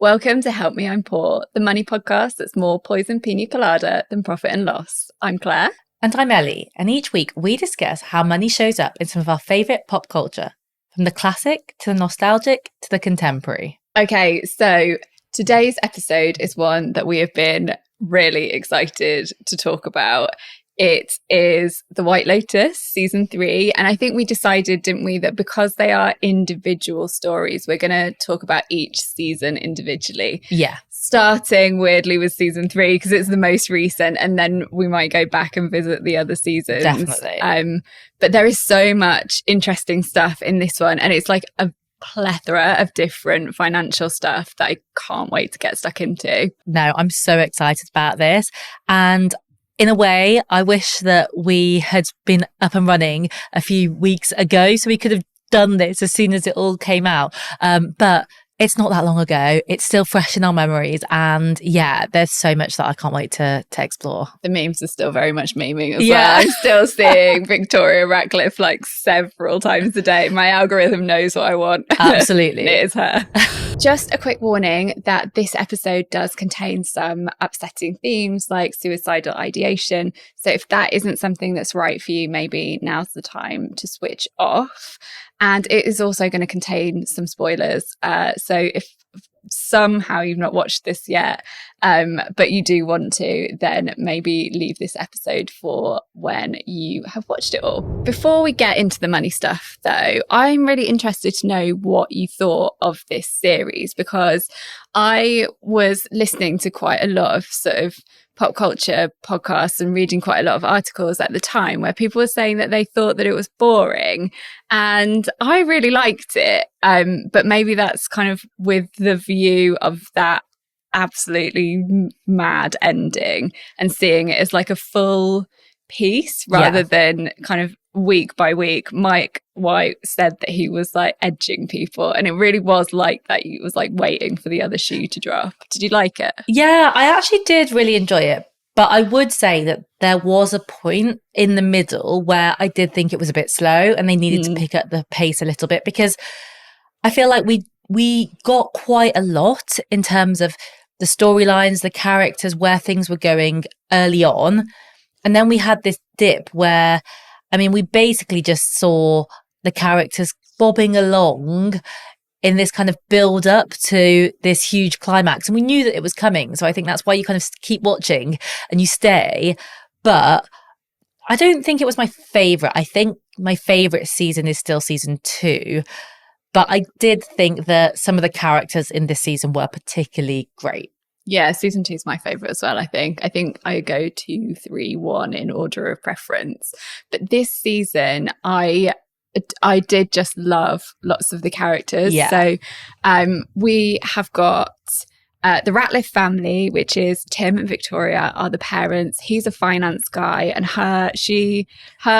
Welcome to Help Me I'm Poor, the money podcast that's more poison pina colada than profit and loss. I'm Claire. And I'm Ellie, and each week we discuss how money shows up in some of our favourite pop culture, from the classic to the nostalgic to the contemporary. Okay, so today's episode is one that we have been really excited to talk about. It is the White Lotus season 3. And I think we decided, didn't we, that because they are individual stories, we're going to talk about each season individually. Yeah. Starting weirdly with season 3 because it's the most recent, and then we might go back and visit the other seasons. Definitely. But there is so much interesting stuff in this one, and it's like a plethora of different financial stuff that I can't wait to get stuck into. No, I'm so excited about this. And in a way, I wish that we had been up and running a few weeks ago so we could have done this as soon as it all came out. But it's not that long ago. It's still fresh in our memories. And yeah, there's so much that I can't wait to explore. The memes are still very much memeing as well. I'm still seeing Victoria Ratliffe like several times a day. My algorithm knows what I want. Absolutely. It is her. Just a quick warning that this episode does contain some upsetting themes like suicidal ideation. So if that isn't something that's right for you, maybe now's the time to switch off. And it is also going to contain some spoilers. So if somehow you've not watched this yet, but you do want to, then maybe leave this episode for when you have watched it all. Before we get into the money stuff, though, I'm really interested to know what you thought of this series, because I was listening to quite a lot of sort of pop culture podcasts and reading quite a lot of articles at the time where people were saying that they thought that it was boring, and I really liked it, but maybe that's kind of with the view of that absolutely mad ending and seeing it as like a full piece rather than kind of week by week. Mike White said that he was like edging people, and it really was like that. He was like waiting for the other shoe to drop. Did you like it? Yeah, I actually did really enjoy it. But I would say that there was a point in the middle where I did think it was a bit slow and they needed to pick up the pace a little bit, because I feel like we got quite a lot in terms of the storylines, the characters, where things were going early on. And then we had this dip where, I mean, we basically just saw the characters bobbing along in this kind of build up to this huge climax. And we knew that it was coming. So I think that's why you kind of keep watching and you stay. But I don't think it was my favorite. I think my favorite season is still season 2. But I did think that some of the characters in this season were particularly great. Yeah, season 2 is my favourite as well, I think. I think I go 2, 3, 1 in order of preference. But this season, I did just love lots of the characters. Yeah. So we have got the Ratliffe family, which is Tim and Victoria are the parents. He's a finance guy, and her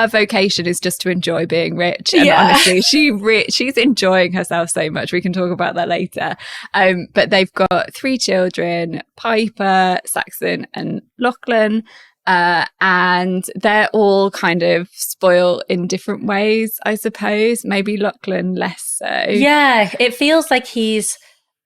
vocation is just to enjoy being rich. And honestly, she's enjoying herself so much. We can talk about that later. But they've got 3 children, Piper, Saxon, and Lachlan. And they're all kind of spoiled in different ways, I suppose. Maybe Lachlan less so. Yeah, it feels like he's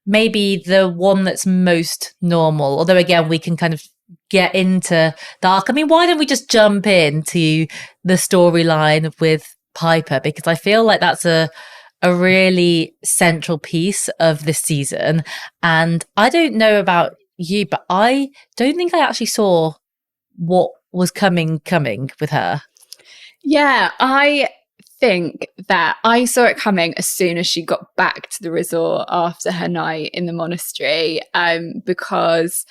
maybe the one that's most normal. Although, again, we can kind of get into the arc. I mean, why don't we just jump into the storyline with Piper? Because I feel like that's a really central piece of this season. And I don't know about you, but I don't think I actually saw what was coming with her. Yeah, I think that I saw it coming as soon as she got back to the resort after her night in the monastery, because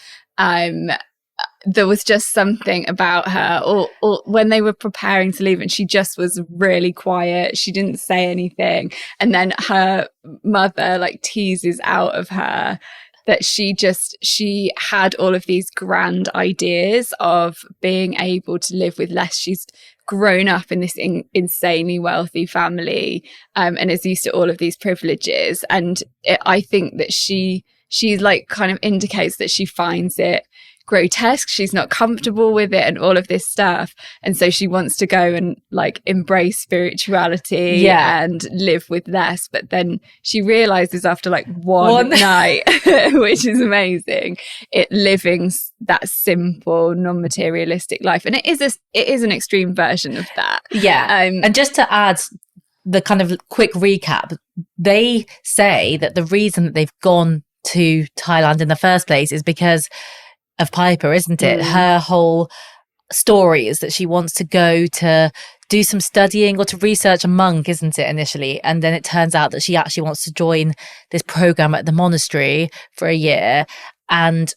there was just something about her, or when they were preparing to leave and she just was really quiet. She didn't say anything. And then her mother like teases out of her that she had all of these grand ideas of being able to live with less. She's grown up in this insanely wealthy family, and is used to all of these privileges. And I think that she like kind of indicates that she finds it grotesque. She's not comfortable with it and all of this stuff. And so she wants to go and like embrace spirituality and live with less. But then she realizes after like one night, which is amazing, living that simple, non-materialistic life. And it is an extreme version of that. Yeah. And just to add the kind of quick recap, they say that the reason that they've gone to Thailand in the first place is because of Piper, isn't it? Her whole story is that she wants to go to do some studying or to research a monk, isn't it, initially? And then it turns out that she actually wants to join this program at the monastery for a year. And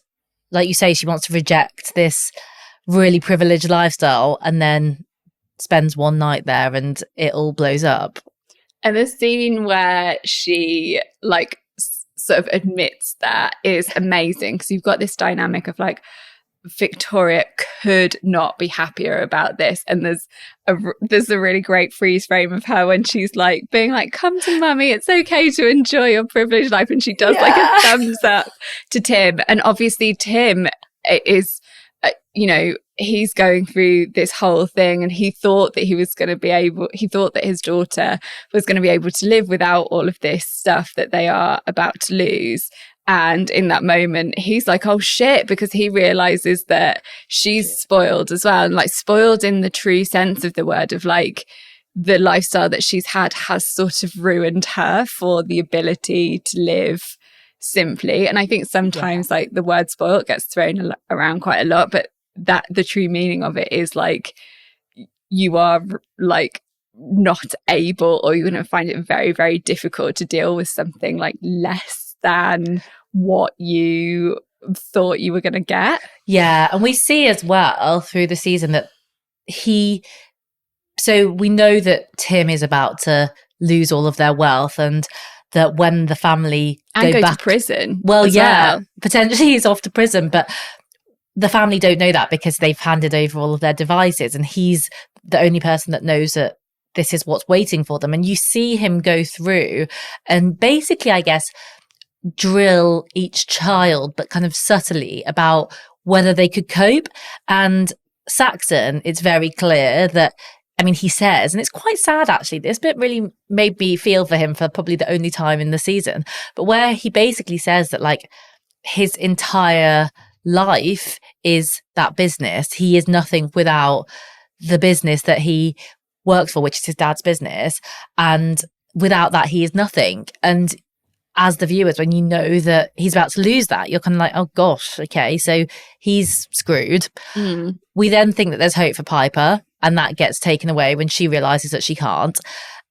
like you say, she wants to reject this really privileged lifestyle and then spends one night there and it all blows up. And the scene where she like sort of admits that is amazing, because you've got this dynamic of like Victoria could not be happier about this, and there's a really great freeze frame of her when she's like being like, come to mummy, it's okay to enjoy your privileged life, and she does like a thumbs up to Tim. And obviously Tim is he's going through this whole thing, and he thought that his daughter was going to be able to live without all of this stuff that they are about to lose. And in that moment, he's like, oh shit, because he realizes that she's spoiled as well. And like spoiled in the true sense of the word, of like the lifestyle that she's had has sort of ruined her for the ability to live simply. And I think sometimes like the word spoiled gets thrown around quite a lot, but that the true meaning of it is like you are like not able, or you're going to find it very, very difficult to deal with something like less than what you thought you were going to get. Yeah. And we see as well through the season that so we know that Tim is about to lose all of their wealth, and that when the family go back to prison. Well, potentially he's off to prison, but the family don't know that because they've handed over all of their devices, and he's the only person that knows that this is what's waiting for them. And you see him go through and basically, I guess, drill each child, but kind of subtly, about whether they could cope. And Saxon, it's very clear that, I mean, he says, and it's quite sad actually, this bit really made me feel for him for probably the only time in the season, but where he basically says that like his entire life is that business. He is nothing without the business that he works for, which is his dad's business. And without that, he is nothing. And as the viewers, when you know that he's about to lose that, you're kind of like, oh gosh, okay, so he's screwed. We then think that there's hope for Piper, and that gets taken away when she realizes that she can't.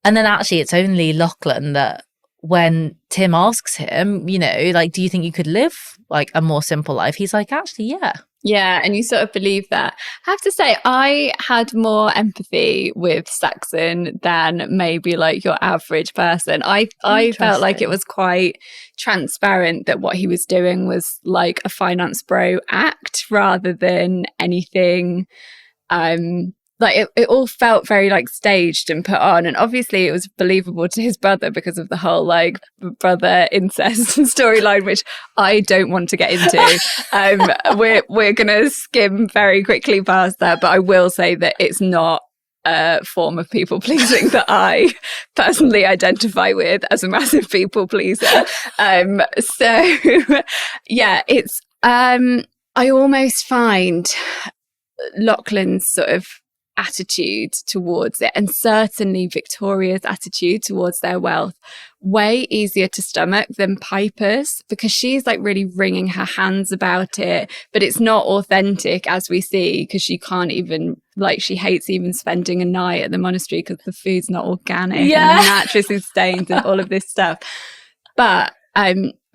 And then actually it's only Lachlan that, when Tim asks him, like, do you think you could live like a more simple life? He's like, actually, yeah. Yeah, and you sort of believe that. I have to say, I had more empathy with Saxon than maybe like your average person. I felt like it was quite transparent that what he was doing was like a finance bro act rather than anything like it all felt very like staged and put on. And obviously it was believable to his brother because of the whole like brother incest storyline, which I don't want to get into. We're gonna skim very quickly past that, but I will say that it's not a form of people pleasing that I personally identify with as a massive people pleaser. So yeah, it's I almost find Lachlan's sort of attitude towards it, and certainly Victoria's attitude towards their wealth, way easier to stomach than Piper's, because she's like really wringing her hands about it, but it's not authentic, as we see, because she can't even, like, she hates even spending a night at the monastery because the food's not organic and the mattress is stained and all of this stuff. But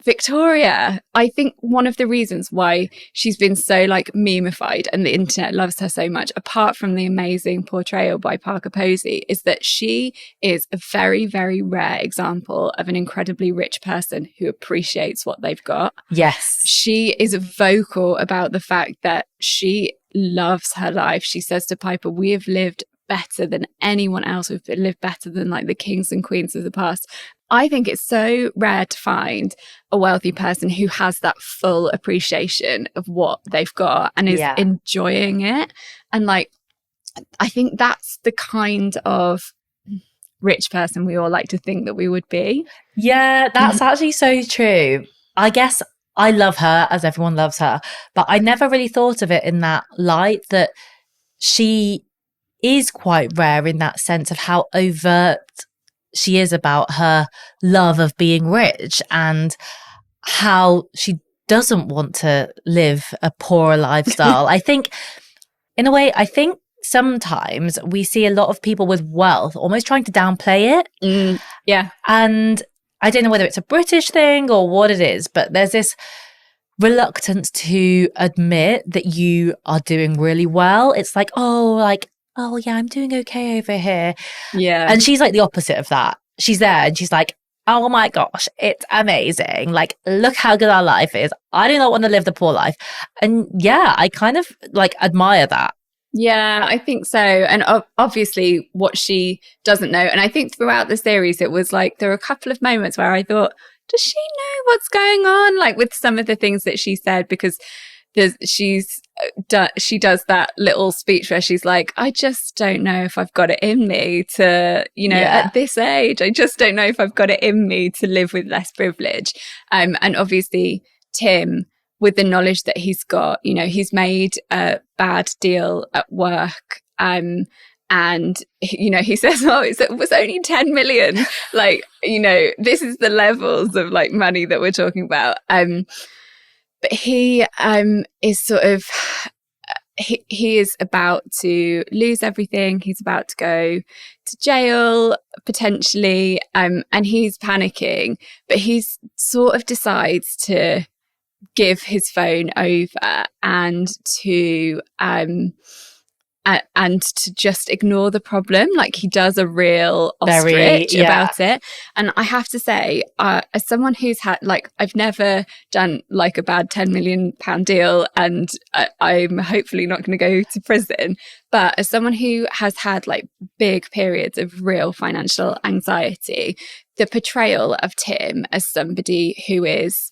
Victoria, I think one of the reasons why she's been so like memeified and the internet loves her so much, apart from the amazing portrayal by Parker Posey, is that she is a very, very rare example of an incredibly rich person who appreciates what they've got. Yes. She is vocal about the fact that she loves her life. She says to Piper, we have lived better than anyone else. We've lived better than like the kings and queens of the past. I think it's so rare to find a wealthy person who has that full appreciation of what they've got and is enjoying it. And like, I think that's the kind of rich person we all like to think that we would be. Yeah, that's actually so true. I guess I love her as everyone loves her, but I never really thought of it in that light, that she is quite rare in that sense of how overt she is about her love of being rich and how she doesn't want to live a poorer lifestyle. I think, in a way, sometimes we see a lot of people with wealth almost trying to downplay it. Yeah. And I don't know whether it's a British thing or what it is, but there's this reluctance to admit that you are doing really well. It's like, oh yeah, I'm doing okay over here. Yeah. And she's like the opposite of that. She's there and she's like, oh my gosh, it's amazing. Like, look how good our life is. I do not want to live the poor life. And yeah, I kind of like admire that. Yeah, I think so. And obviously what she doesn't know. And I think throughout the series, it was like, there were a couple of moments where I thought, does she know what's going on? Like with some of the things that she said, because she does that little speech where she's like, I just don't know if I've got it in me to, at this age, I just don't know if I've got it in me to live with less privilege. And obviously Tim, with the knowledge that he's got, he's made a bad deal at work. And, he says, oh, it was only 10 million. Like, this is the levels of like money that we're talking about. But he is sort of, he is about to lose everything. He's about to go to jail, potentially. And he's panicking, but he's sort of decides to give his phone over and to just ignore the problem. Like he does a real ostrich about it. And I have to say, as someone who's had, like, I've never done like a bad £10 million deal, and I'm hopefully not going to go to prison. But as someone who has had like big periods of real financial anxiety, the portrayal of Tim as somebody who is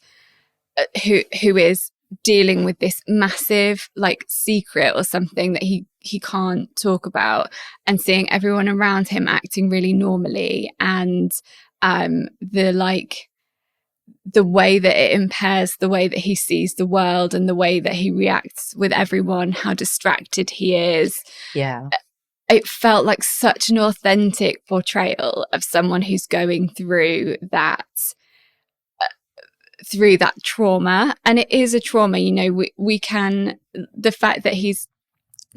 dealing with this massive like secret or something that he can't talk about, and seeing everyone around him acting really normally, and the way that it impairs the way that he sees the world and the way that he reacts with everyone, how distracted he is. Yeah. It felt like such an authentic portrayal of someone who's going through that trauma. And it is a trauma, we can, the fact that he's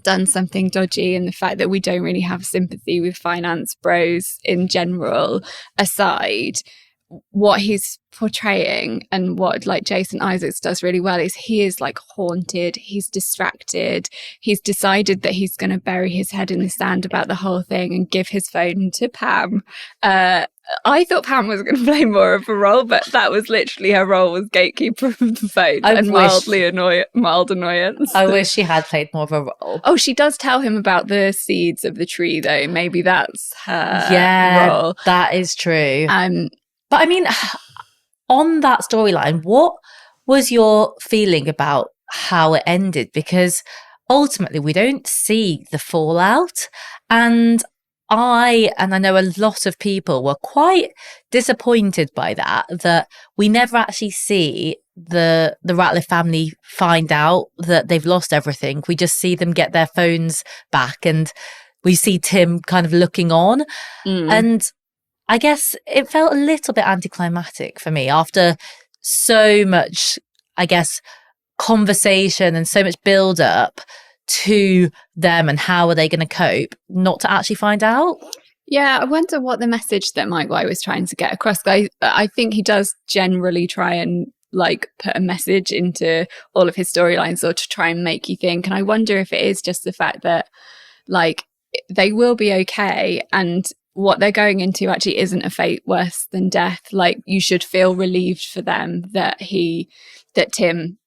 done something dodgy and the fact that we don't really have sympathy with finance bros in general aside, what he's portraying and what like Jason Isaacs does really well is he is like haunted, he's distracted, he's decided that he's going to bury his head in the sand about the whole thing and give his phone to Pam. I thought Pam was going to play more of a role, but that was literally her role, was gatekeeper of the phone mild annoyance. I wish she had played more of a role. Oh, she does tell him about the seeds of the tree though. Maybe that's her role. That is true. But I mean, on that storyline, what was your feeling about how it ended? Because ultimately we don't see the fallout. And I know a lot of people were quite disappointed by that we never actually see the Ratliffe family find out that they've lost everything. We just see them get their phones back and we see Tim kind of looking on. And I guess it felt a little bit anticlimactic for me after so much, I guess, conversation and so much build up to them and how are they going to cope, not to actually find out. Yeah, I wonder what the message that Mike White was trying to get across. I think he does generally try and like put a message into all of his storylines, or to try and make you think. And I wonder if it is just the fact that like they will be okay, and what they're going into actually isn't a fate worse than death. Like you should feel relieved for them that Tim,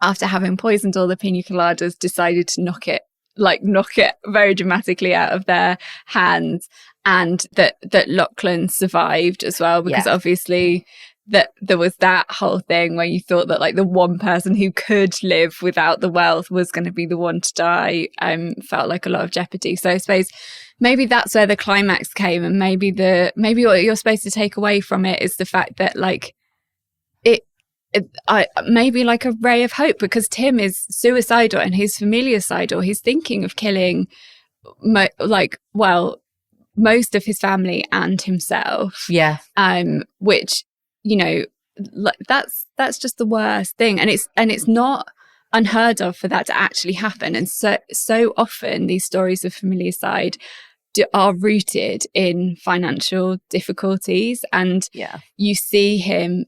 after having poisoned all the pina coladas, decided to knock it like knock it very dramatically out of their hands, and that Lachlan survived as well, because obviously that there was that whole thing where you thought that like the one person who could live without the wealth was going to be the one to die. Felt like a lot of jeopardy. So I suppose maybe that's where the climax came, and maybe what you're supposed to take away from it is the fact that like maybe like a ray of hope, because Tim is suicidal and he's familiarcidal. He's thinking of killing most of his family and himself. Yeah. Which, you know, that's just the worst thing, and it's not unheard of for that to actually happen. And so often these stories of familiarcide are rooted in financial difficulties, and you see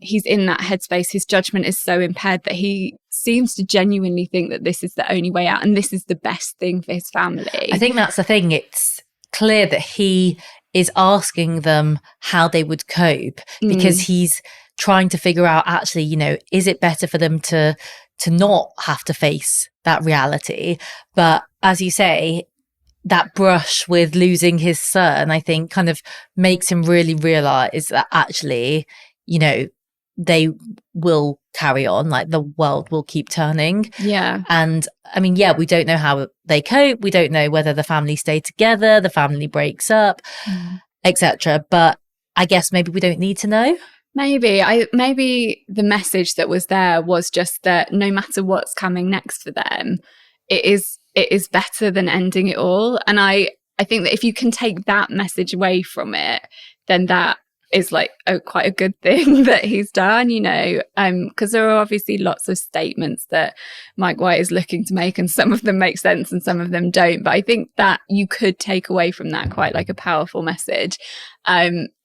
he's in that headspace. His judgment is so impaired that he seems to genuinely think that this is the only way out and this is the best thing for his family. I think that's the thing. It's clear that he is asking them how they would cope, because he's trying to figure out, actually, you know, is it better for them to not have to face that reality? But as you say, that brush with losing his son, I think, kind of makes him really realize that actually, you know, they will carry on, like the world will keep turning. Yeah. And I mean, we don't know how they cope. We don't know whether the family stay together, the family breaks up, etc. But I guess maybe we don't need to know. Maybe the message that was there was just that no matter what's coming next for them, it is better than ending it all. And I think that if you can take that message away from it, then that is like quite a good thing that he's done, you know, because there are obviously lots of statements that Mike White is looking to make, and some of them make sense and some of them don't. But I think that you could take away from that quite like a powerful message.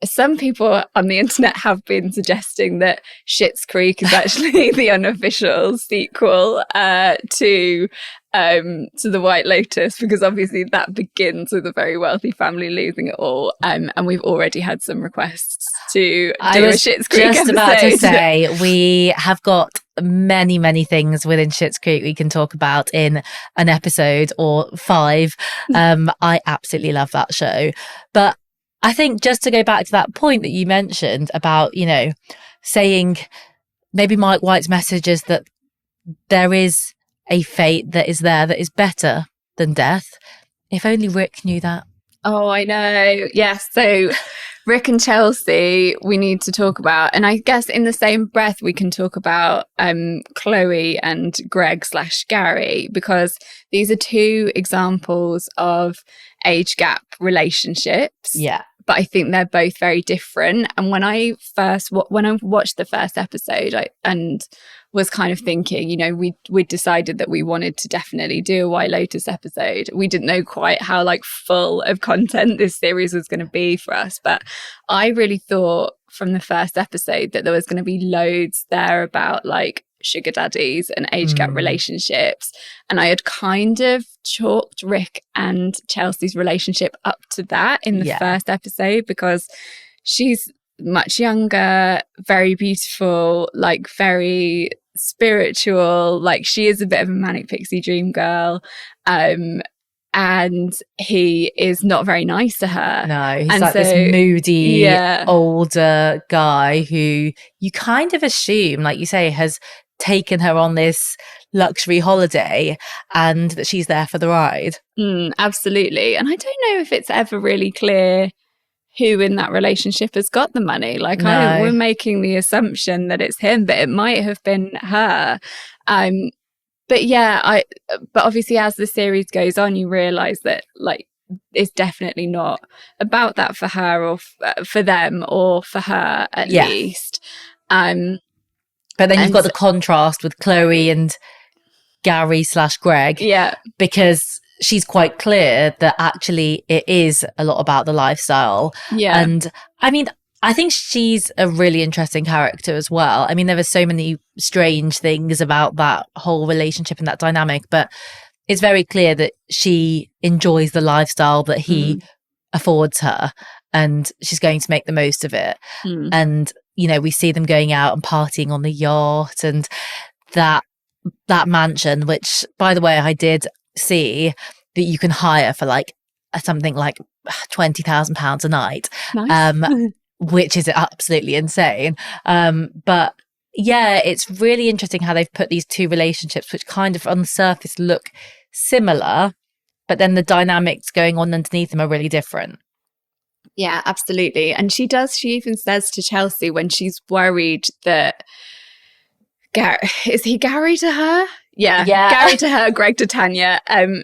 Some people on the internet have been suggesting that Schitt's Creek is actually the unofficial sequel to the White Lotus, because obviously that begins with a very wealthy family losing it all, and we've already had some requests to do a Schitt's Creek just episode. about to say, we have got many things within Schitt's Creek we can talk about in an episode or 5. I absolutely love that show. But I think, just to go back to that point that you mentioned about, you know, saying maybe Mike White's message is that there is a fate that is there that is better than death. If only Rick knew that. Oh, I know. Yes. So Rick and Chelsea, we need to talk about, and I guess in the same breath we can talk about Chloe and Greg/Gary, because these are 2 examples of age gap relationships. Yeah. But I think they're both very different. And when I watched the first episode, and was kind of thinking, you know, we decided that we wanted to definitely do a White Lotus episode. We didn't know quite how like full of content this series was going to be for us, but I really thought from the first episode that there was going to be loads there about like sugar daddies and age gap relationships. And I had kind of chalked Rick and Chelsea's relationship up to that in the first episode, because she's much younger, very beautiful, like very spiritual, like she is a bit of a manic pixie dream girl. And he is not very nice to her. No, he's like this moody, older guy who you kind of assume, like you say, has taken her on this luxury holiday and that she's there for the ride. Absolutely. And I don't know if it's ever really clear who in that relationship has got the money. Like, we're making the assumption that it's him, but it might have been her. But obviously as the series goes on, you realize that like it's definitely not about that for her or for them, or for her at least. But then you've got the contrast with Chloe and Gary/Greg. Yeah. Because she's quite clear that actually it is a lot about the lifestyle. Yeah. And I mean, I think she's a really interesting character as well. I mean, there are so many strange things about that whole relationship and that dynamic, but it's very clear that she enjoys the lifestyle that he affords her, and she's going to make the most of it. And, you know, we see them going out and partying on the yacht, and that mansion, which, by the way, I did see that you can hire for like something like £20,000 a night, Nice. which is absolutely insane. But yeah, it's really interesting how they've put these two relationships, which kind of on the surface look similar, but then the dynamics going on underneath them are really different. Yeah, absolutely. And she even says to Chelsea when she's worried that is he Gary to her? Yeah, Gary to her, Greg to Tanya.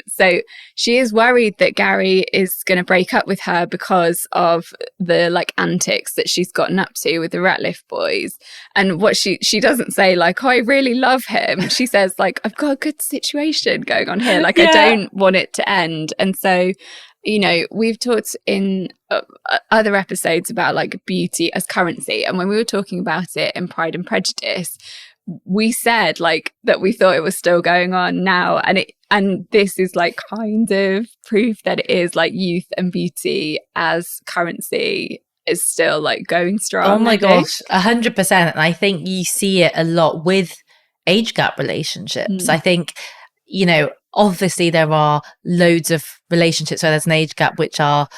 So she is worried that Gary is going to break up with her because of the like antics that she's gotten up to with the Ratliffe boys. And what she doesn't say like, oh, I really love him. She says like, I've got a good situation going on here. Like I don't want it to end. And so, you know, we've talked in other episodes about like beauty as currency. And when we were talking about it in Pride and Prejudice, we said like that we thought it was still going on now, and this is like kind of proof that it is like youth and beauty as currency is still like going strong. Oh my gosh, 100%. And I think you see it a lot with age gap relationships. I think, you know, obviously there are loads of relationships where there's an age gap which are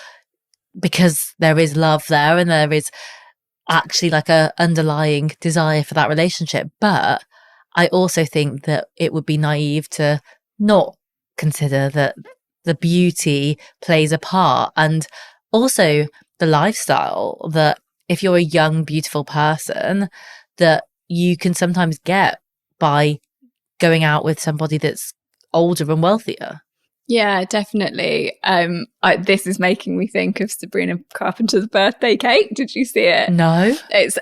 because there is love there and there is actually like a underlying desire for that relationship. But I also think that it would be naive to not consider that the beauty plays a part, and also the lifestyle that if you're a young, beautiful person that you can sometimes get by going out with somebody that's older and wealthier. Yeah, definitely. This is making me think of Sabrina Carpenter's birthday cake. Did you see it? No. It's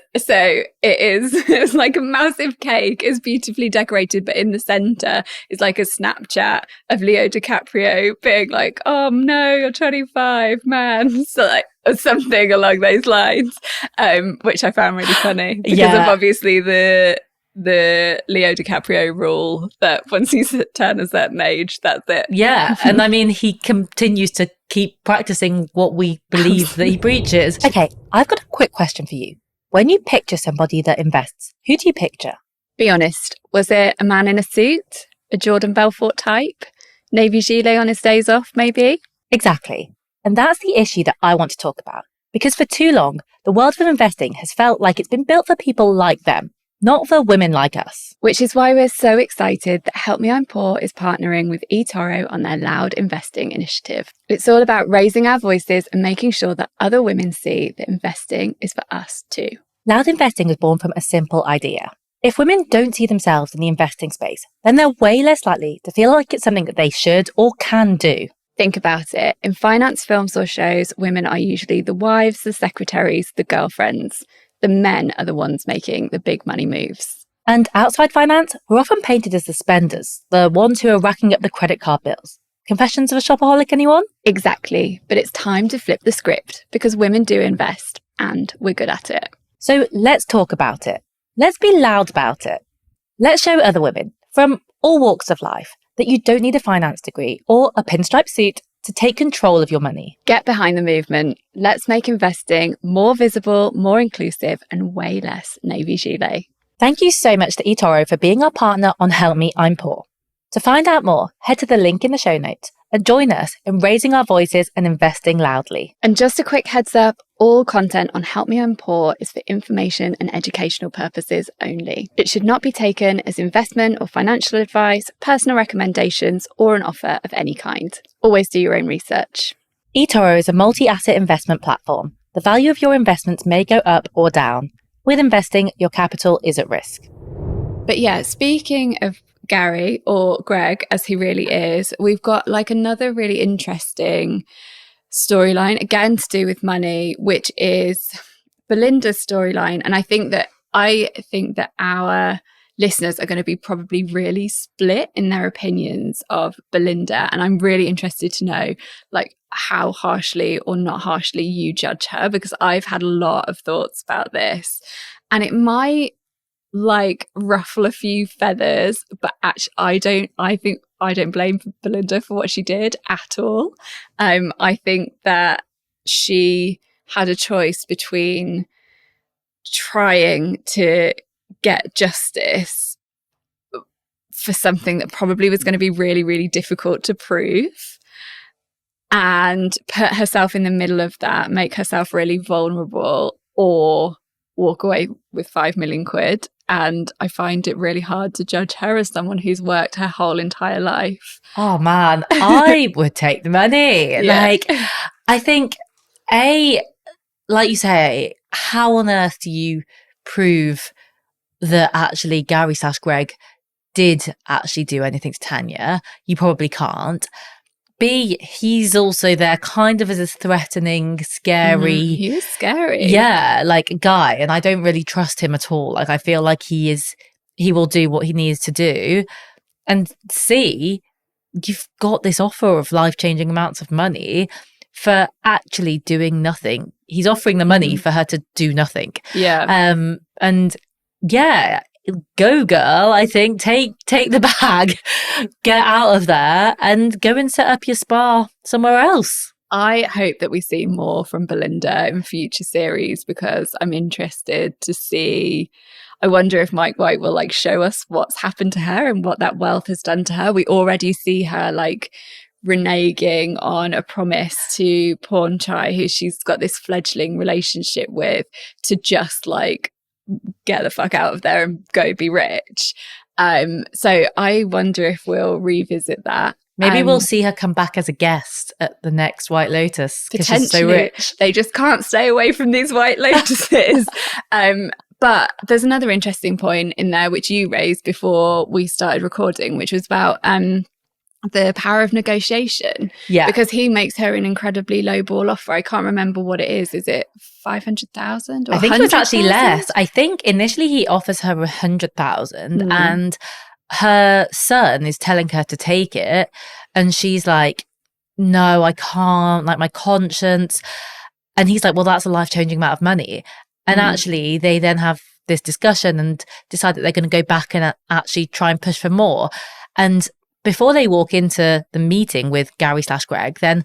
like a massive cake. It's beautifully decorated, but in the center is like a Snapchat of Leo DiCaprio being like, "Oh no, you're 25, man." So like something along those lines, which I found really funny because of obviously the Leo DiCaprio rule that once you turn a certain age, that's it. Yeah. And I mean, he continues to keep practicing what we believe that he preaches. Okay, I've got a quick question for you. When you picture somebody that invests, who do you picture? Be honest, was it a man in a suit? A Jordan Belfort type? Navy gilet on his days off, maybe? Exactly. And that's the issue that I want to talk about. Because for too long, the world of investing has felt like it's been built for people like them, not for women like us. Which is why we're so excited that Help Me I'm Poor is partnering with eToro on their Loud Investing initiative. It's all about raising our voices and making sure that other women see that investing is for us too. Loud Investing was born from a simple idea. If women don't see themselves in the investing space, then they're way less likely to feel like it's something that they should or can do. Think about it. In finance films or shows, women are usually the wives, the secretaries, the girlfriends. The men are the ones making the big money moves. And outside finance, we're often painted as the spenders, the ones who are racking up the credit card bills. Confessions of a shopaholic, anyone? Exactly. But it's time to flip the script because women do invest and we're good at it. So let's talk about it. Let's be loud about it. Let's show other women from all walks of life that you don't need a finance degree or a pinstripe suit to take control of your money. Get behind the movement. Let's make investing more visible, more inclusive, and way less Navy gilet. Thank you so much to eToro for being our partner on Help Me I'm Poor. To find out more, head to the link in the show notes and join us in raising our voices and investing loudly. And just a quick heads up, all content on Help Me I'm Poor is for information and educational purposes only. It should not be taken as investment or financial advice, personal recommendations, or an offer of any kind. Always do your own research. eToro is a multi-asset investment platform. The value of your investments may go up or down. With investing, your capital is at risk. But yeah, speaking of Gary, or Greg as he really is, we've got like another really interesting storyline, again to do with money, which is Belinda's storyline. And I think that our listeners are going to be probably really split in their opinions of Belinda. And I'm really interested to know like how harshly or not harshly you judge her, because I've had a lot of thoughts about this. And it might like ruffle a few feathers, but actually I don't blame Belinda for what she did at all. I think that she had a choice between trying to get justice for something that probably was going to be really, really difficult to prove, and put herself in the middle of that, make herself really vulnerable, or walk away with 5 million quid. And I find it really hard to judge her as someone who's worked her whole entire life. Oh man, I would take the money. Yeah. Like, I think, like you say, how on earth do you prove that actually Gary/Greg did actually do anything to Tanya? You probably can't. B, he's also there kind of as a threatening, scary. He is scary. Yeah, like guy. And I don't really trust him at all. Like, I feel like he will do what he needs to do. And C, you've got this offer of life-changing amounts of money for actually doing nothing. He's offering the money for her to do nothing. Yeah. And yeah, go girl, I think. Take the bag, get out of there and go and set up your spa somewhere else. I hope that we see more from Belinda in future series, because I'm interested to see. I wonder if Mike White will like show us what's happened to her and what that wealth has done to her. We already see her like reneging on a promise to Pawn Chai, who she's got this fledgling relationship with, to just like get the fuck out of there and go be rich. So I wonder if we'll revisit that. Maybe we'll see her come back as a guest at the next White Lotus because Potentially. she's so rich. They just can't stay away from these White Lotuses. But there's another interesting point in there which you raised before we started recording, which was about the power of negotiation. Yeah. Because he makes her an incredibly low ball offer. I can't remember what it is. Is it 500,000 or I think it was actually 100,000? less. I think initially he offers her 100,000 and her son is telling her to take it. And she's like, no, I can't, like my conscience. And he's like, well, that's a life-changing amount of money. And actually they then have this discussion and decide that they're going to go back and actually try and push for more. And before they walk into the meeting with Gary/Greg, then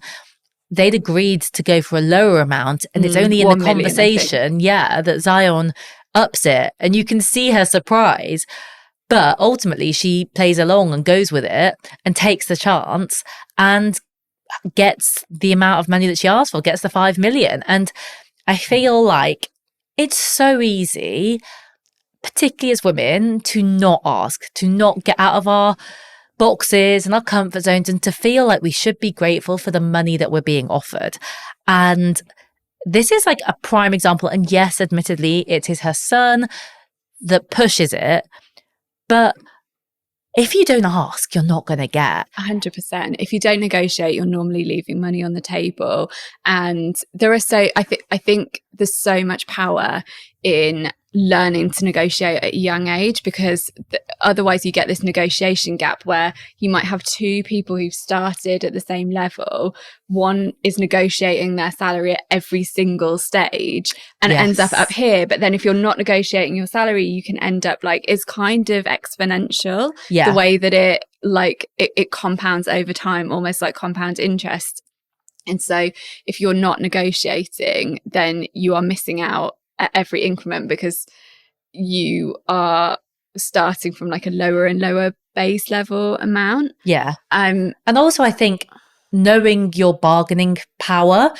they'd agreed to go for a lower amount. And it's only in the conversation, that Zion ups it. And you can see her surprise. But ultimately, she plays along and goes with it and takes the chance and gets the amount of money that she asked for, gets the 5 million. And I feel like it's so easy, particularly as women, to not ask, to not get out of our boxes and our comfort zones and to feel like we should be grateful for the money that we're being offered. And this is like a prime example. And yes, admittedly, it is her son that pushes it. But if you don't ask, you're not going to get. 100%. If you don't negotiate, you're normally leaving money on the table. And there are I think there's so much power in learning to negotiate at a young age, because otherwise you get this negotiation gap where you might have two people who've started at the same level. One is negotiating their salary at every single stage and it ends up here. But then if you're not negotiating your salary, you can end up like, it's kind of exponential. The way that it compounds over time, almost like compound interest. And so if you're not negotiating, then you are missing out at every increment, because you are starting from like a lower and lower base level amount. And also I think knowing your bargaining power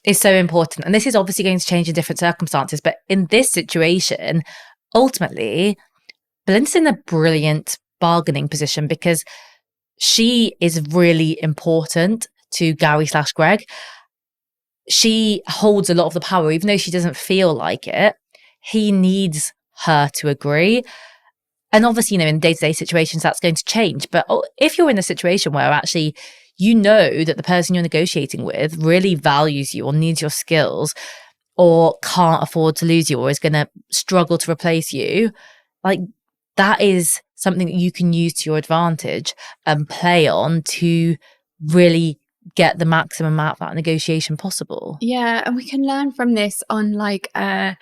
is so important. And this is obviously going to change in different circumstances, but in this situation, ultimately Belinda's in a brilliant bargaining position because she is really important to Gary/Greg. She holds a lot of the power, even though she doesn't feel like it. He needs her to agree. And obviously, in day-to-day situations, that's going to change. But if you're in a situation where actually you know that the person you're negotiating with really values you or needs your skills or can't afford to lose you or is going to struggle to replace you, like that is something that you can use to your advantage and play on to really get the maximum amount of that negotiation possible. Yeah, and we can learn from this on like a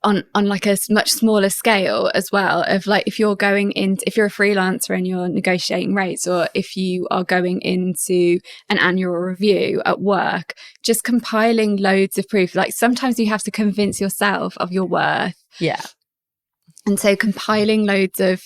much smaller scale as well, of like if you're a freelancer and you're negotiating rates, or if you are going into an annual review at work, just compiling loads of proof. Like sometimes you have to convince yourself of your worth. Yeah. And so compiling loads of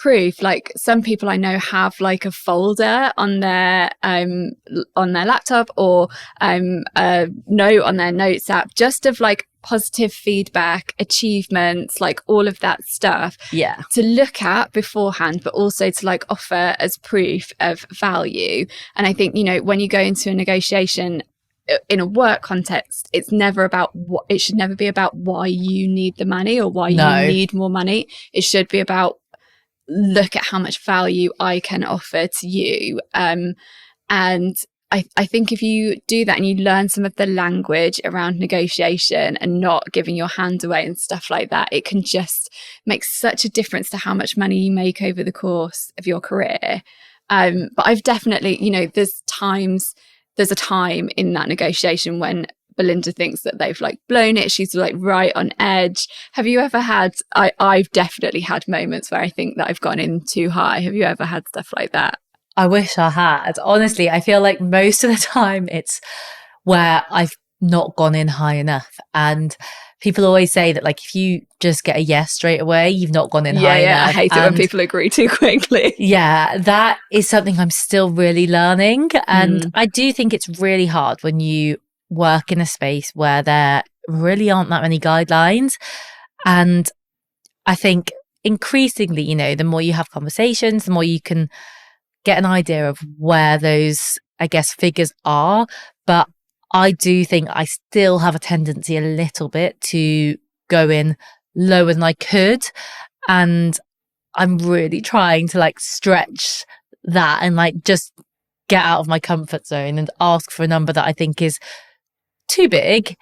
proof, like some people I know have like a folder on their laptop or a note on their notes app just of like positive feedback, achievements, like all of that stuff to look at beforehand, but also to like offer as proof of value. And I think, you know, when you go into a negotiation in a work context, it's never about what, it should never be about why you need the money or why you need more money. It should be about, look at how much value I can offer to you. And I think if you do that and you learn some of the language around negotiation and not giving your hand away and stuff like that, it can just make such a difference to how much money you make over the course of your career. But I've definitely, you know, there's a time in that negotiation when Belinda thinks that they've like blown it. She's like right on edge. Have you ever had, I've definitely had moments where I think that I've gone in too high. Have you ever had stuff like that? I wish I had. Honestly, I feel like most of the time it's where I've not gone in high enough. And people always say that like if you just get a yes straight away, you've not gone in high enough. I hate it when people agree too quickly. Yeah, that is something I'm still really learning. And I do think it's really hard when you work in a space where there really aren't that many guidelines. And I think increasingly, you know, the more you have conversations, the more you can get an idea of where those, I guess, figures are. But I do think I still have a tendency a little bit to go in lower than I could. And I'm really trying to like stretch that and like just get out of my comfort zone and ask for a number that I think is too big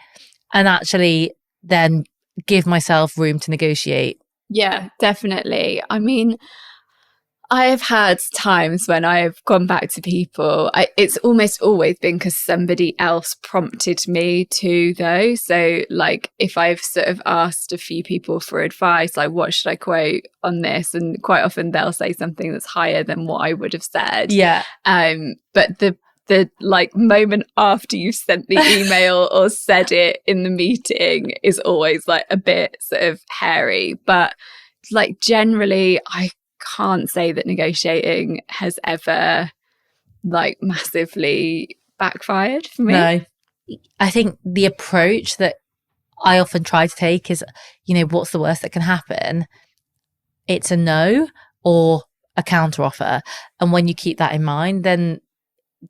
and actually then give myself room to negotiate. Yeah, definitely. I mean, I have had times when I have gone back to people. It's almost always been because somebody else prompted me to, though. So like if I've sort of asked a few people for advice, like what should I quote on this? And quite often they'll say something that's higher than what I would have said. Yeah. But the like moment after you've sent the email or said it in the meeting is always like a bit sort of hairy. But like generally, I can't say that negotiating has ever like massively backfired for me. No, I think the approach that I often try to take is, you know, what's the worst that can happen? It's a no or a counter offer. And when you keep that in mind, then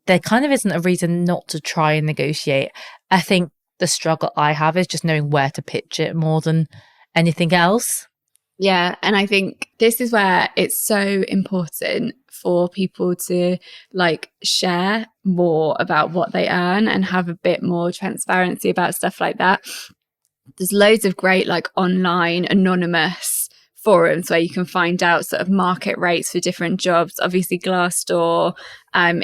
there kind of isn't a reason not to try and negotiate. I think the struggle I have is just knowing where to pitch it more than anything else. Yeah. And I think this is where it's so important for people to like share more about what they earn and have a bit more transparency about stuff like that. There's loads of great like online anonymous forums where you can find out sort of market rates for different jobs. Obviously Glassdoor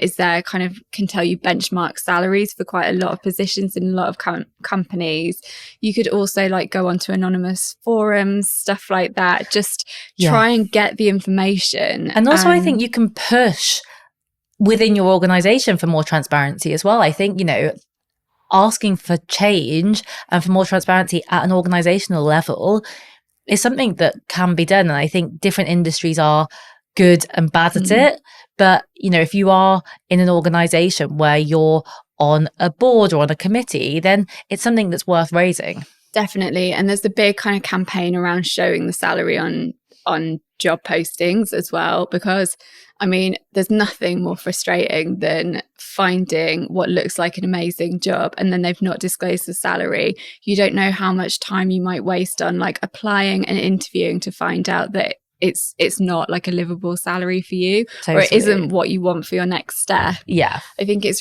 is there, kind of can tell you benchmark salaries for quite a lot of positions in a lot of companies. You could also like go onto anonymous forums, stuff like that, just try and get the information. And also I think you can push within your organization for more transparency as well. I think, you know, asking for change and for more transparency at an organizational level is something that can be done. And I think different industries are good and bad at it. But, you know, if you are in an organization where you're on a board or on a committee, then it's something that's worth raising. Definitely. And there's the big kind of campaign around showing the salary on job postings as well, because I mean, there's nothing more frustrating than finding what looks like an amazing job and then they've not disclosed the salary. You don't know how much time you might waste on like applying and interviewing to find out that it's not like a livable salary for you, or it isn't what you want for your next step. Yeah. I think it's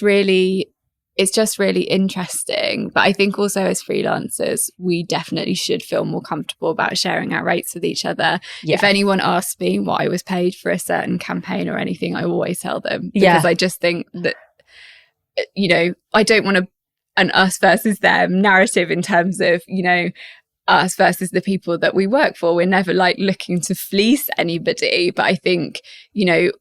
just really interesting. But I think also as freelancers, we definitely should feel more comfortable about sharing our rates with each other. Yeah. If anyone asks me what I was paid for a certain campaign or anything, I always tell them, because I just think that, you know, I don't want an us versus them narrative in terms of, you know, us versus the people that we work for. We're never like looking to fleece anybody. But I think, you know,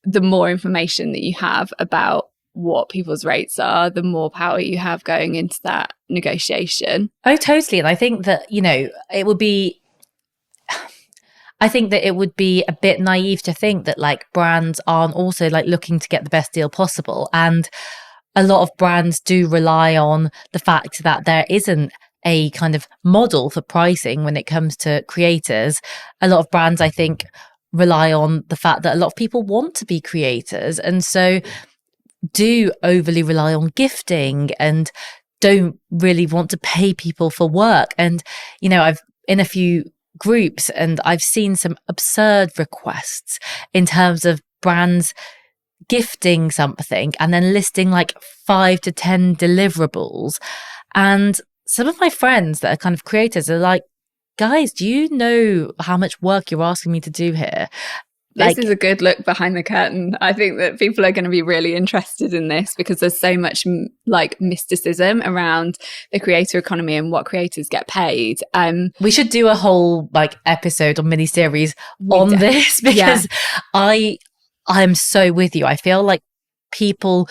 the more information that you have about what people's rates are, the more power you have going into that negotiation. Oh, totally. And I think that, you know, it would be, I think that it would be a bit naive to think that like brands aren't also like looking to get the best deal possible. And a lot of brands do rely on the fact that there isn't a kind of model for pricing when it comes to creators. A lot of brands, I think, rely on the fact that a lot of people want to be creators, and so do overly rely on gifting and don't really want to pay people for work. And, you know, I've in a few groups and I've seen some absurd requests in terms of brands gifting something and then listing like 5 to 10 deliverables. And some of my friends that are kind of creators are like, guys, do you know how much work you're asking me to do here? This is a good look behind the curtain. I think that people are going to be really interested in this because there's so much like mysticism around the creator economy and what creators get paid. We should do a whole like episode or mini series on this because I'm so with you. I feel like people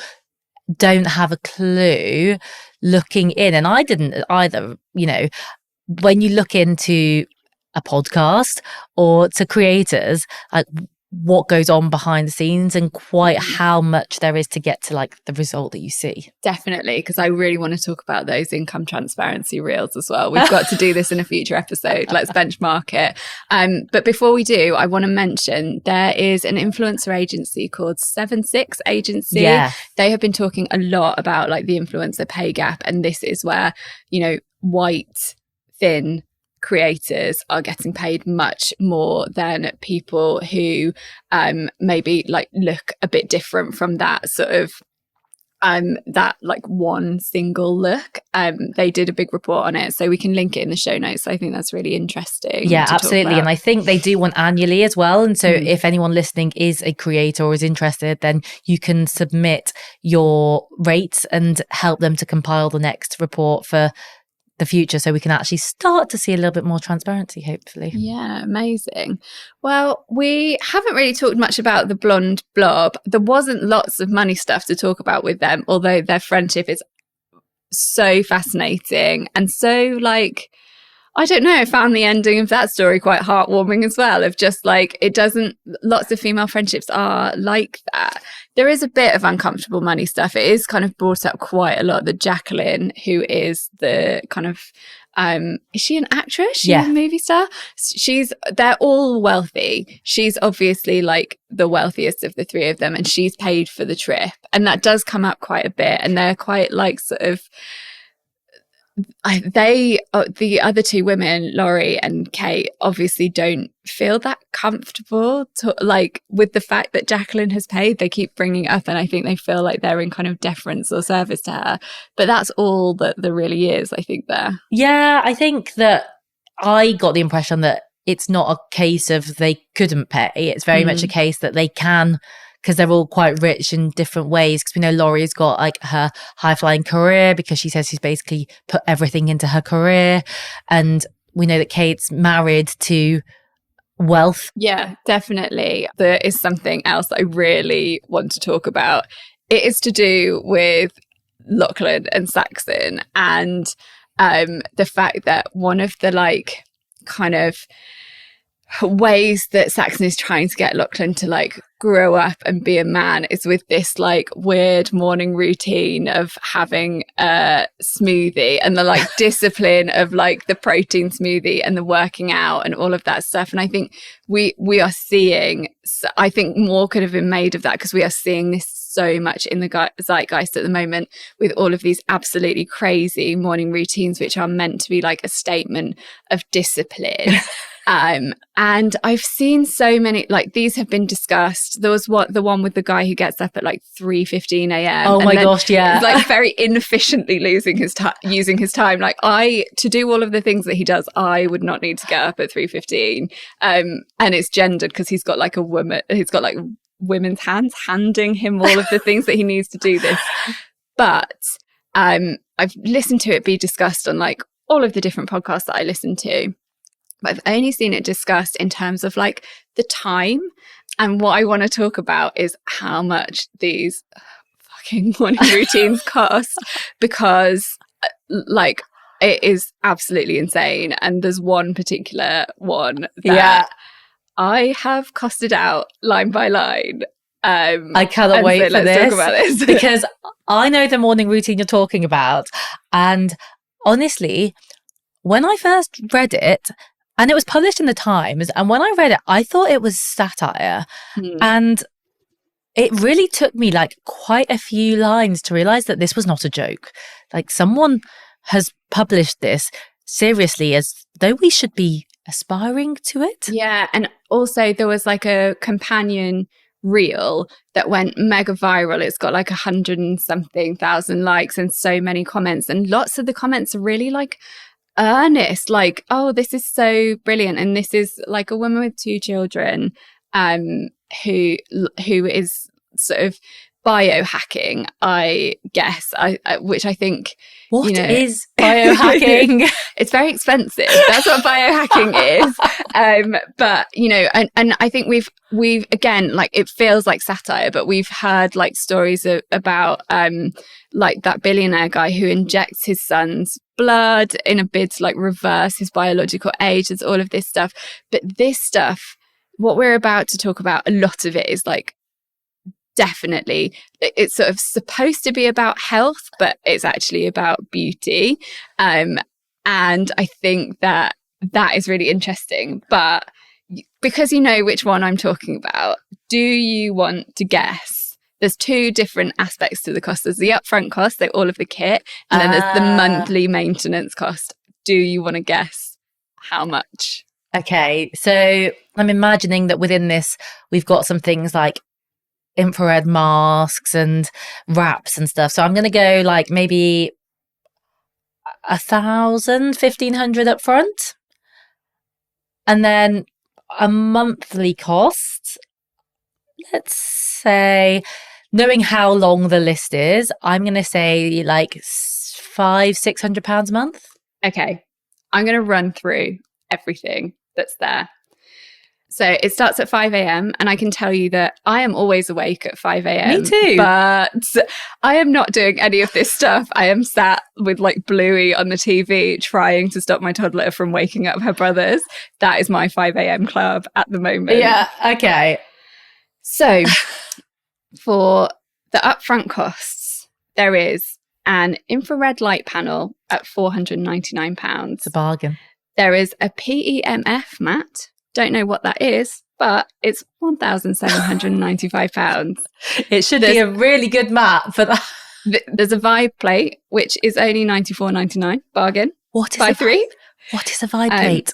don't have a clue looking in, and I didn't either. You know, when you look into a podcast or to creators, like what goes on behind the scenes and quite how much there is to get to like the result that you see. Definitely, because I really want to talk about those income transparency reels as well. We've got to do this in a future episode. Let's benchmark it. But before we do, I want to mention there is an influencer agency called 76 Agency. Yeah. They have been talking a lot about like the influencer pay gap, and this is where, you know, white, thin creators are getting paid much more than people who maybe like look a bit different from that sort of that like one single look. They did a big report on it, so we can link it in the show notes. I think that's really interesting. Yeah, absolutely. And I think they do one annually as well. And so if anyone listening is a creator or is interested, then you can submit your rates and help them to compile the next report for the future, so we can actually start to see a little bit more transparency, hopefully. Yeah, amazing. Well, we haven't really talked much about the Blonde Blob. There wasn't lots of money stuff to talk about with them, although their friendship is so fascinating and so like, I don't know, I found the ending of that story quite heartwarming as well, of just like, it doesn't, lots of female friendships are like that. There is a bit of uncomfortable money stuff. It is kind of brought up quite a lot that Jacqueline, who is the kind of, is she an actress? She's a movie star? They're all wealthy. She's obviously like the wealthiest of the three of them, and she's paid for the trip. And that does come up quite a bit. And they're quite like sort of, the other two women, Laurie and Kate, obviously don't feel that comfortable like with the fact that Jacqueline has paid. They keep bringing it up, and I think they feel like they're in kind of deference or service to her. But that's all that there really is, I think, there. Yeah, I think that I got the impression that it's not a case of they couldn't pay. It's very much a case that they can, because they're all quite rich in different ways. Because we know Laurie's got like her high-flying career because she says she's basically put everything into her career. And we know that Kate's married to wealth. Yeah, definitely. There is something else I really want to talk about. It is to do with Lachlan and Saxon, and the fact that one of the like kind of ways that Saxon is trying to get Lachlan to like grow up and be a man is with this like weird morning routine of having a smoothie and the like discipline of like the protein smoothie and the working out and all of that stuff. And I think we are seeing, I think more could have been made of that, because we are seeing this so much in the zeitgeist at the moment with all of these absolutely crazy morning routines, which are meant to be like a statement of discipline. And I've seen so many, like these have been discussed. There was the one with the guy who gets up at like 3:15 a.m. Oh my gosh, yeah. Like very inefficiently using his time. Like to do all of the things that he does, I would not need to get up at 3:15. And it's gendered because he's got like women's hands handing him all of the things that he needs to do this. But I've listened to it be discussed on like all of the different podcasts that I listen to. But I've only seen it discussed in terms of like the time. And what I want to talk about is how much these fucking morning routines cost, because like it is absolutely insane. And there's one particular one that I have costed out line by line. I cannot wait for let's talk about this. Because I know the morning routine you're talking about. And honestly, when I first read it, and it was published in the Times, and when I read it, I thought it was satire. And it really took me like quite a few lines to realize that this was not a joke. Like, someone has published this seriously, as though we should be aspiring to it. Yeah. And also there was like a companion reel that went mega viral. It's got like 100 and something thousand likes and so many comments, and lots of the comments are really like earnest, like, oh, this is so brilliant. And this is like a woman with 2 children who is sort of biohacking, I guess, which I think, what is biohacking? It's very expensive. That's what biohacking is. But and I think we've again, like, it feels like satire, but we've heard like stories about like that billionaire guy who injects his son's blood in a bid to like reverse his biological age. There's all of this stuff, but this stuff, what we're about to talk about, a lot of it is like, definitely, it's sort of supposed to be about health, but it's actually about beauty. And I think that is really interesting. But because you know which one I'm talking about, do you want to guess? There's 2 different aspects to the cost. There's the upfront cost, so all of the kit, and then there's the monthly maintenance cost. Do you want to guess how much? Okay, so I'm imagining that within this, we've got some things like infrared masks and wraps and stuff. So I'm going to go like maybe 1,000, 1,500 up front. And then a monthly cost, let's say, knowing how long the list is, I'm going to say like £500-600 a month. Okay, I'm going to run through everything that's there. So it starts at 5 a.m. and I can tell you that I am always awake at 5 a.m. Me too. But I am not doing any of this stuff. I am sat with like Bluey on the TV trying to stop my toddler from waking up her brothers. That is my 5 a.m. club at the moment. Yeah, okay. So for the upfront costs, there is an infrared light panel at £499. It's a bargain. There is a PEMF mat. Don't know what that is, but it's £1,795. It should be a really good mat for that. There's a Vibe plate, which is only £94.99. Bargain. What is Buy 3. What is a Vibe plate?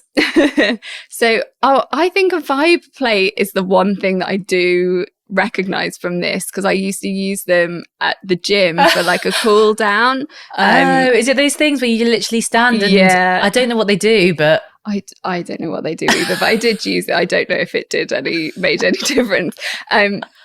So, I think a Vibe plate is the one thing that I do recognize from this, because I used to use them at the gym for like a cool down. Is it those things where you literally stand and I don't know what they do, but I don't know what they do either, but I did use it. I don't know if it made any difference.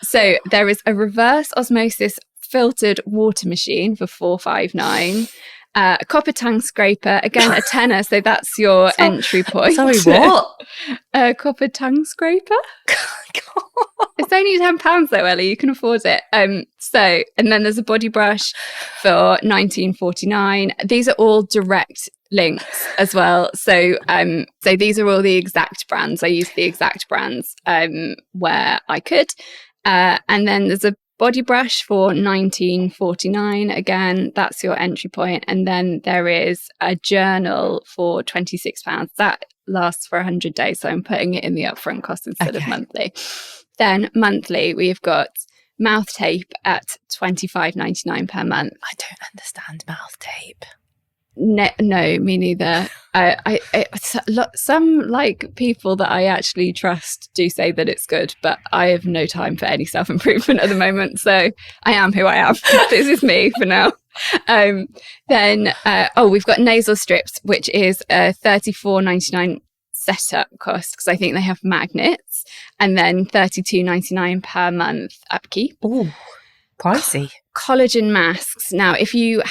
So there is a reverse osmosis filtered water machine for £459. A copper tongue scraper, again a tenner, so that's your entry point. Sorry, what? A copper tongue scraper? It's only £10 though, Ellie. You can afford it. And then there's a body brush for £19.49. These are all direct links as well. So these are all the Exact brands. I use the Exact brands where I could. And then there's a body brush for £19.49. Again, that's your entry point. And then there is a journal for £26. That lasts for 100 days. So I'm putting it in the upfront cost instead of monthly. Then monthly, we've got mouth tape at £25.99 per month. I don't understand mouth tape. No, me neither. Some like people that I actually trust do say that it's good, but I have no time for any self-improvement at the moment. So I am who I am. This is me for now. Then we've got nasal strips, which is a $34.99 setup cost, because I think they have magnets, and then $32.99 per month upkeep. Oh, pricey. Collagen masks. Now, if you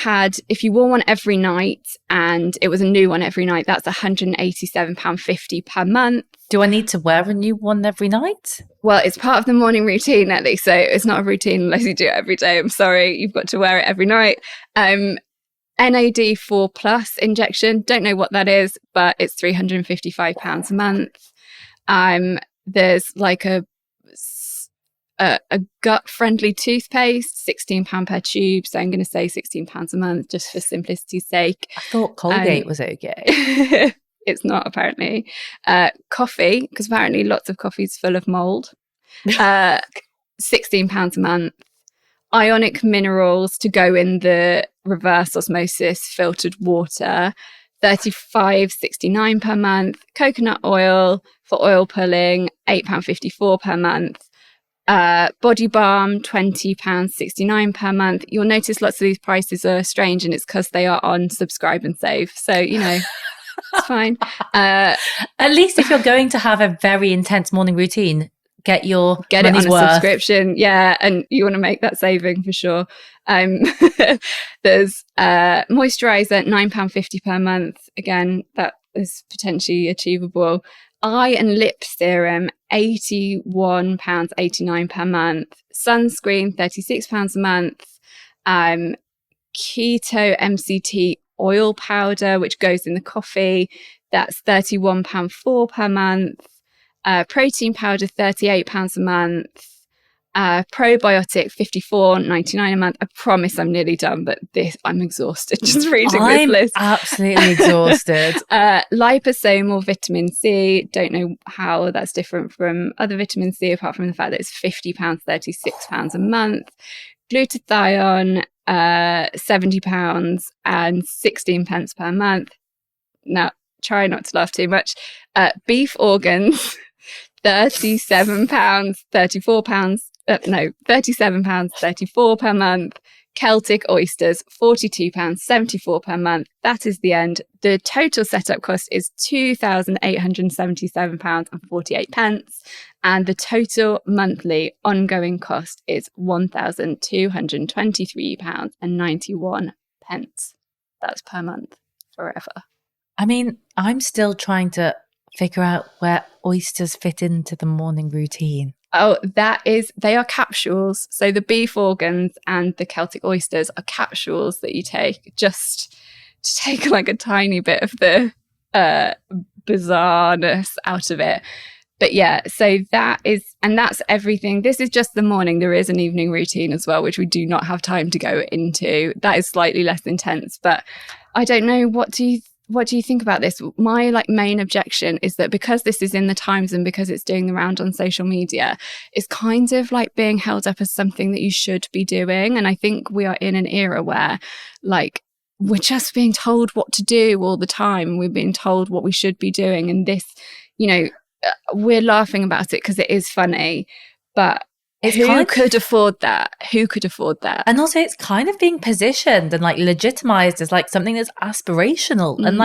wore one every night and it was a new one every night, that's £187.50 per month. Do I need to wear a new one every night? Well, it's part of the morning routine, Ellie, so it's not a routine unless you do it every day. I'm sorry, you've got to wear it every night. NAD4 plus injection. Don't know what that is, but it's £355 a month. There's like a gut-friendly toothpaste, £16 per tube. So I'm going to say £16 a month just for simplicity's sake. I thought Colgate was okay. It's not, apparently. Coffee, because apparently lots of coffee's full of mold. £16 a month. Ionic minerals to go in the reverse osmosis filtered water, $35.69 per month. Coconut oil for oil pulling, £8.54 per month. Body balm, £20.69 per month. You'll notice lots of these prices are strange, and it's because they are on subscribe and save. So, you know, it's fine. At least if you're going to have a very intense morning routine, get it on a subscription. Yeah. And you want to make that saving for sure. There's moisturizer, £9.50 per month. Again, that is potentially achievable. Eye and lip serum, £81.89 per month. Sunscreen, £36 a month. Keto MCT oil powder, which goes in the coffee, that's £31.4 per month. Protein powder, £38 a month. Probiotic, $54.99 a month. I promise I'm nearly done, but I'm exhausted just reading this list. I'm absolutely exhausted. Liposomal vitamin C. Don't know how that's different from other vitamin C, apart from the fact that it's £50, £36 a month. Glutathione, £70 and 16 pence per month. Now, try not to laugh too much. Beef organs, £37, £34 per month. Celtic oysters, £42.74 per month. That is the end. The total setup cost is £2,877.48. And the total monthly ongoing cost is £1,223.91. That's per month forever. I mean, I'm still trying to figure out where oysters fit into the morning routine. Oh, they are capsules. So the beef organs and the Celtic oysters are capsules that you take just to take like a tiny bit of the bizarreness out of it. But yeah, so that's everything. This is just the morning. There is an evening routine as well, which we do not have time to go into. That is slightly less intense, but I don't know. What do you think about this? My main objection is that because this is in the Times and because it's doing the round on social media, it's kind of like being held up as something that you should be doing. And I think we are in an era where we're just being told what to do all the time. We're being told what we should be doing. And this, we're laughing about it because it is funny, but who could afford that? Who could afford that? And also it's kind of being positioned and legitimized as something that's aspirational. And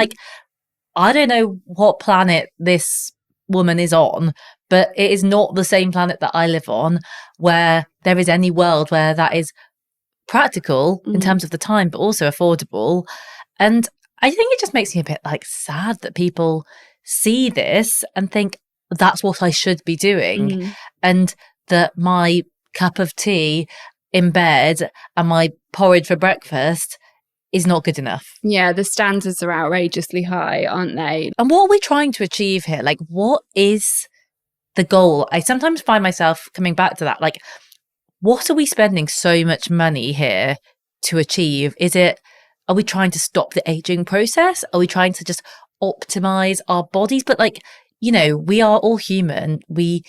I don't know what planet this woman is on, but it is not the same planet that I live on, where there is any world where that is practical in terms of the time, but also affordable. And I think it just makes me a bit sad that people see this and think that's what I should be doing. And that my cup of tea in bed and my porridge for breakfast is not good enough. Yeah, the standards are outrageously high, aren't they? And what are we trying to achieve here? What is the goal? I sometimes find myself coming back to that. What are we spending so much money here to achieve? Are we trying to stop the aging process? Are we trying to just optimize our bodies? But we are all human. We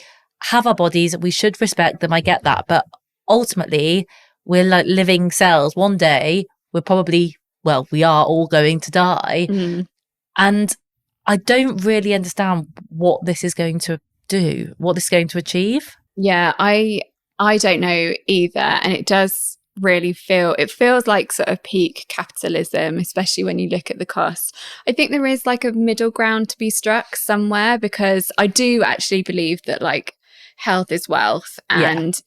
have our bodies, we should respect them, I get that, but ultimately we're living cells. One day we are all going to die. And I don't really understand what this is going to do, what this is going to achieve. Yeah, I don't know either, and it does really feels like sort of peak capitalism, especially when you look at the cost. I think there is a middle ground to be struck somewhere, because I do actually believe that health is wealth, and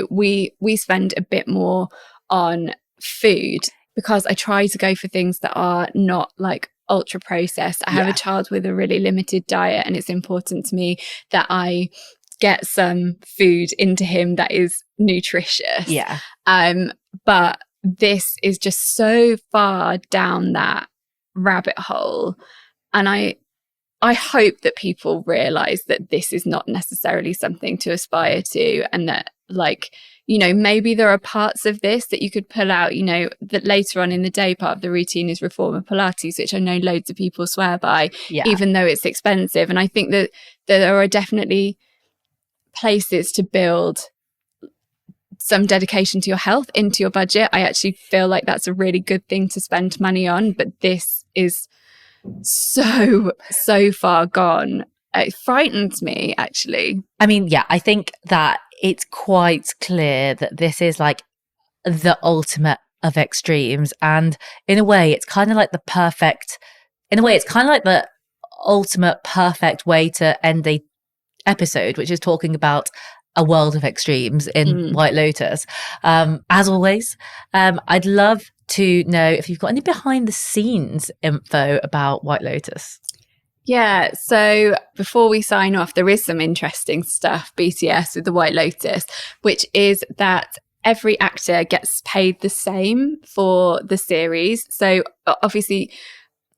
we spend a bit more on food because I try to go for things that are not ultra processed. I have a child with a really limited diet, and it's important to me that I get some food into him that is nutritious. But this is just so far down that rabbit hole, and I I hope that people realize that this is not necessarily something to aspire to, and that, like, you know, maybe there are parts of this that you could pull out, you know, that later on in the day, part of the routine is reformer Pilates, which I know loads of people swear by, even though it's expensive. And I think that there are definitely places to build some dedication to your health into your budget. I actually feel like that's a really good thing to spend money on, but this is so far gone. It frightens me, actually. I mean, yeah, I think that it's quite clear that this is like the ultimate of extremes, and in a way it's kind of like the ultimate perfect way to end a episode, which is talking about a world of extremes in White Lotus. As always, I'd love to know if you've got any behind the scenes info about White Lotus. Yeah, so before we sign off, there is some interesting stuff, BTS, with the White Lotus, which is that every actor gets paid the same for the series. So obviously,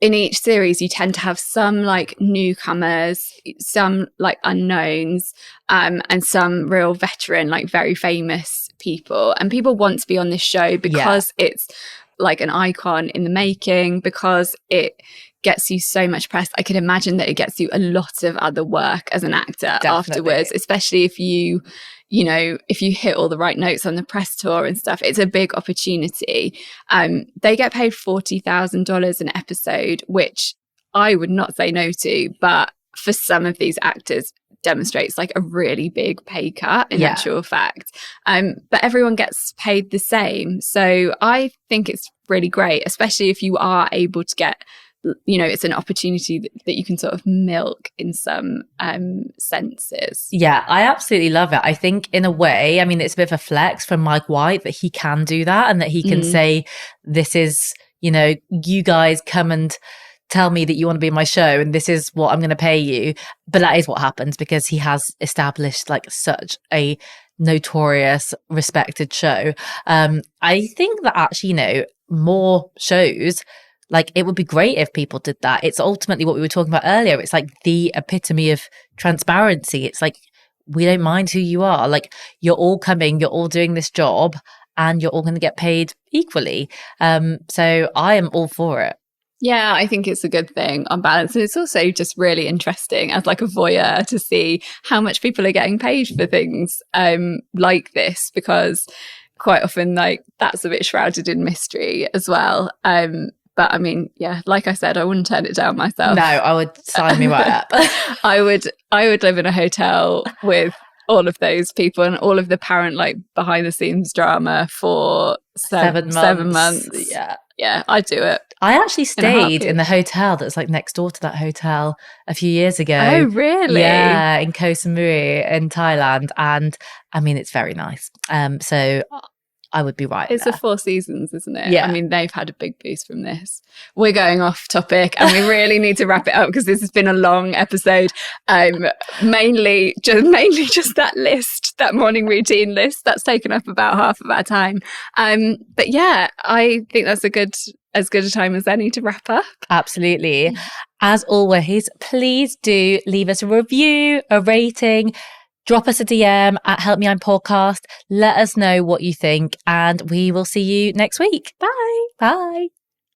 in each series, you tend to have some like newcomers, some like unknowns, and some real veteran, like very famous people. And people want to be on this show because it's like an icon in the making, because it gets you so much press. I can imagine that it gets you a lot of other work as an actor afterwards, especially if you know, if you hit all the right notes on the press tour and stuff. It's a big opportunity. They get paid $40,000 an episode, which I would not say no to, but for some of these actors demonstrates like a really big pay cut in actual fact. But everyone gets paid the same. So I think it's really great, especially if you are able to get, you know, it's an opportunity that you can sort of milk in some senses. Yeah, I absolutely love it. I think in a way, I mean, it's a bit of a flex from Mike White that he can do that, and that he can say, this is, you know, you guys come and tell me that you want to be in my show and this is what I'm going to pay you. But that is what happens because he has established like such a notorious, respected show. I think that actually, you know, more shows, like, it would be great if people did that. It's ultimately what we were talking about earlier. It's like the epitome of transparency. It's like, we don't mind who you are. Like, you're all coming, you're all doing this job, and you're all going to get paid equally. So I am all for it. Yeah, I think it's a good thing on balance. And it's also just really interesting as like a voyeur to see how much people are getting paid for things like this, because quite often like that's a bit shrouded in mystery as well. But I mean, yeah, like I said, I wouldn't turn it down myself. No, I would sign me right up. I would live in a hotel with all of those people and all of the apparent like behind the scenes drama for 7 months. Yeah, I'd do it. I actually stayed in the hotel that's like next door to that hotel a few years ago. Oh, really? Yeah, in Koh Samui in Thailand. And I mean, it's very nice. So I would be right. It's there. a Four Seasons, isn't it? Yeah. I mean, they've had a big boost from this. We're going off topic and we really need to wrap it up because this has been a long episode. Mainly just that list, that morning routine list, that's taken up about half of our time. But yeah, I think that's as good a time as any to wrap up. Absolutely. As always, please do leave us a review, a rating. Drop us a DM at Help Me I'm Podcast. Let us know what you think, and we will see you next week. Bye. Bye.